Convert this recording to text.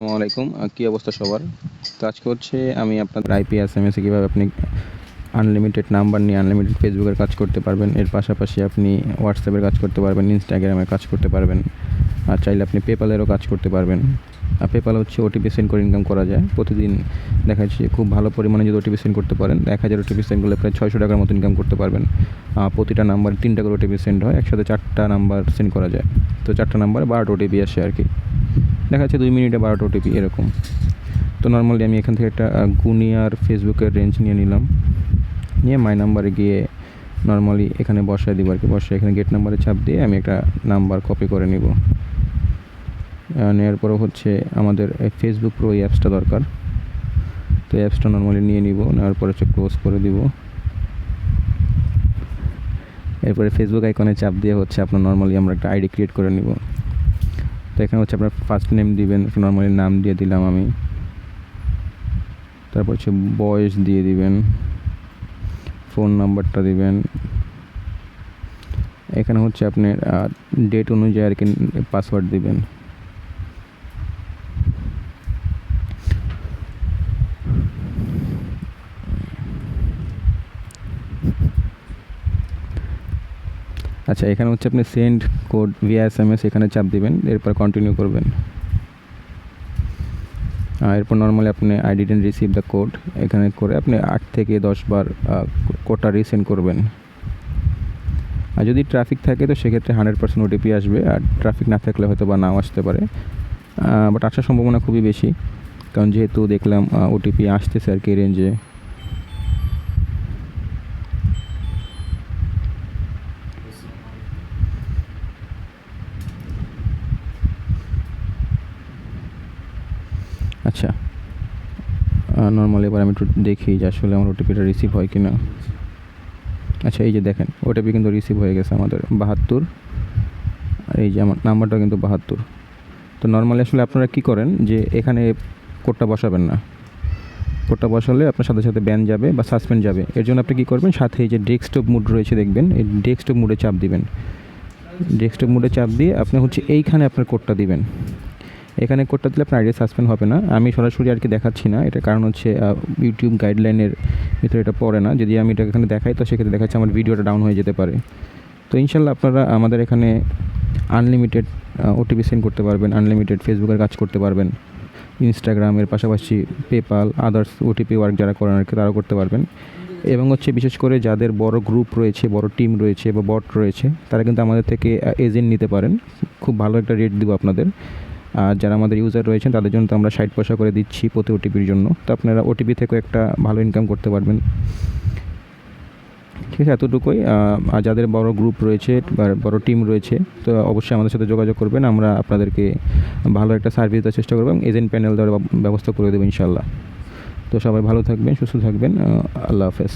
আসসালামু আলাইকুম। কি অবস্থা সবার? তো আজকে হচ্ছে আমি আপনাদের আইপি এসএমএসে কীভাবে আপনি আনলিমিটেড নাম্বার নিয়ে আনলিমিটেড ফেসবুকের কাজ করতে পারবেন। এর পাশাপাশি আপনি হোয়াটসঅ্যাপের কাজ করতে পারবেন, ইনস্টাগ্রামের কাজ করতে পারবেন। আর চাইলে আপনি পেপ্যালেরও কাজ করতে পারবেন। আর পেপ্যাল হচ্ছে ওটিপি সেন্ড করে ইনকাম করা যায়। প্রতিদিন দেখা যাচ্ছে খুব ভালো পরিমাণে যদি ওটিপি সেন্ড করতে পারেন, 1000 ওটিপি সেন্ড করলে প্রায় 600 টাকার মতো ইনকাম করতে পারবেন। প্রতিটা নাম্বারে 3টা করে ওটিপি সেন্ড হয়, একসাথে 4টা নাম্বার সেন্ড করা যায়। তো 4টা নাম্বারে 12টা ওটিপি আসে আর কি। দেখা যাচ্ছে 2 মিনিটে 12টা ওটিপি এরকম। তো নর্মালি আমি এখান থেকে একটা গুনিয়ার ফেসবুকের রেঞ্জ নিয়ে নিলাম, নিয়ে মাই নাম্বারে গিয়ে নর্মালি এখানে বসায় দিব আর কি। বসে এখানে গেট নাম্বারে চাপ দিয়ে আমি একটা নাম্বার কপি করে নিব। নেওয়ার পরে হচ্ছে আমাদের ফেসবুক প্রো এই অ্যাপসটা দরকার। তো এই অ্যাপসটা নর্মালি নিয়ে নিব, নেওয়ার পরে হচ্ছে ক্লোজ করে দিব। এরপরে ফেসবুক আইকনে চাপ দিয়ে হচ্ছে আপনার নর্মালি আমরা একটা আইডি ক্রিয়েট করে নিব। তো এখানে হচ্ছে আপনার ফার্স্ট নেম দিবেন, নর্মালি নাম দিয়ে দিলাম আমি। তারপর হচ্ছে বয়স দিয়ে দিবেন, ফোন নাম্বারটা দিবেন। এখানে হচ্ছে আপনার ডেট অনুযায়ী আর কি পাসওয়ার্ড দিবেন। আচ্ছা, এখানে হচ্ছে আপনি সেন্ড কোড ভিয়া এসএমএস এখানে চাপ দিবেন, এরপর কন্টিনিউ করবেন। এরপর নর্মালি আপনি I didn't receive the code এখানে করে আপনি 8 থেকে 10 বার কোডটা রিসেন্ড করবেন। আর যদি ট্রাফিক থাকে তো সেক্ষেত্রে 100% ওটিপি আসবে, আর ট্রাফিক না থাকলে হয়তো বা নাও আসতে পারে, বাট আসার সম্ভাবনা খুবই বেশি, কারণ যেহেতু দেখলাম ওটিপি আসতেছে আর কি রেঞ্জে। আচ্ছা, নর্মালি এবার আমি একটু দেখি যে আসলে আমার ওটিপিটা রিসিভ হয় কি না। আচ্ছা, এই যে দেখেন ওটিপি কিন্তু রিসিভ হয়ে গেছে আমাদের 72, আর এই যে আমার নাম্বারটা কিন্তু 72। তো নর্মালি আসলে আপনারা কী করেন যে এখানে কোডটা বসাবেন না। কোডটা বসালে আপনার সাথে সাথে ব্যান যাবে বা সাসপেন্ড যাবে। এর জন্য আপনি কী করবেন, সাথে এই যে ডেস্কটপ মুড রয়েছে দেখবেন, এই ডেস্কটপ মুডে চাপ দিবেন। ডেস্কটপ মুডে চাপ দিয়ে আপনি হচ্ছে এইখানে আপনার কোডটা দিবেন। এখানে কোডটা দিলে আপনার আইডি সাসপেন্ড হবে না। আমি সরাসরি আর কি দেখাচ্ছি না, এটার কারণ হচ্ছে ইউটিউব গাইডলাইনের ভিতরে এটা পড়ে না। যদি আমি এটা এখানে দেখাই তো সেক্ষেত্রে দেখাচ্ছে আমার ভিডিওটা ডাউন হয়ে যেতে পারে। তো ইনশাল্লাহ আপনারা আমাদের এখানে আনলিমিটেড ওটিপি সেন্ড করতে পারবেন, আনলিমিটেড ফেসবুকের কাজ করতে পারবেন, ইনস্টাগ্রামের পাশাপাশি পেপাল আদার্স ওটিপি ওয়ার্ক যারা করেন আর কি তারাও করতে পারবেন। এবং হচ্ছে বিশেষ করে যাদের বড় গ্রুপ রয়েছে, বড় টিম রয়েছে বা বট রয়েছে, তারা কিন্তু আমাদের থেকে এজেন্ট নিতে পারেন। খুব ভালো একটা রেট দিব আপনাদের। আর যারা আমাদের ইউজার রয়েছেন তাদের জন্য তো আমরা 60 পয়সা করে দিচ্ছি প্রতি ওটিপির জন্য। তো আপনারা ওটিপি থেকেও একটা ভালো ইনকাম করতে পারবেন। ঠিক আছে, এতটুকুই। আর যাদের বড় গ্রুপ রয়েছে বা বড় টিম রয়েছে তো অবশ্যই আমাদের সাথে যোগাযোগ করবেন। আমরা আপনাদেরকে ভালো একটা সার্ভিস দেওয়ার চেষ্টা করব এবং এজেন্ট প্যানেল দেওয়ার ব্যবস্থা করে দেবো ইনশাল্লাহ। তো সবাই ভালো থাকবেন, সুস্থ থাকবেন। আল্লাহ হাফেজ।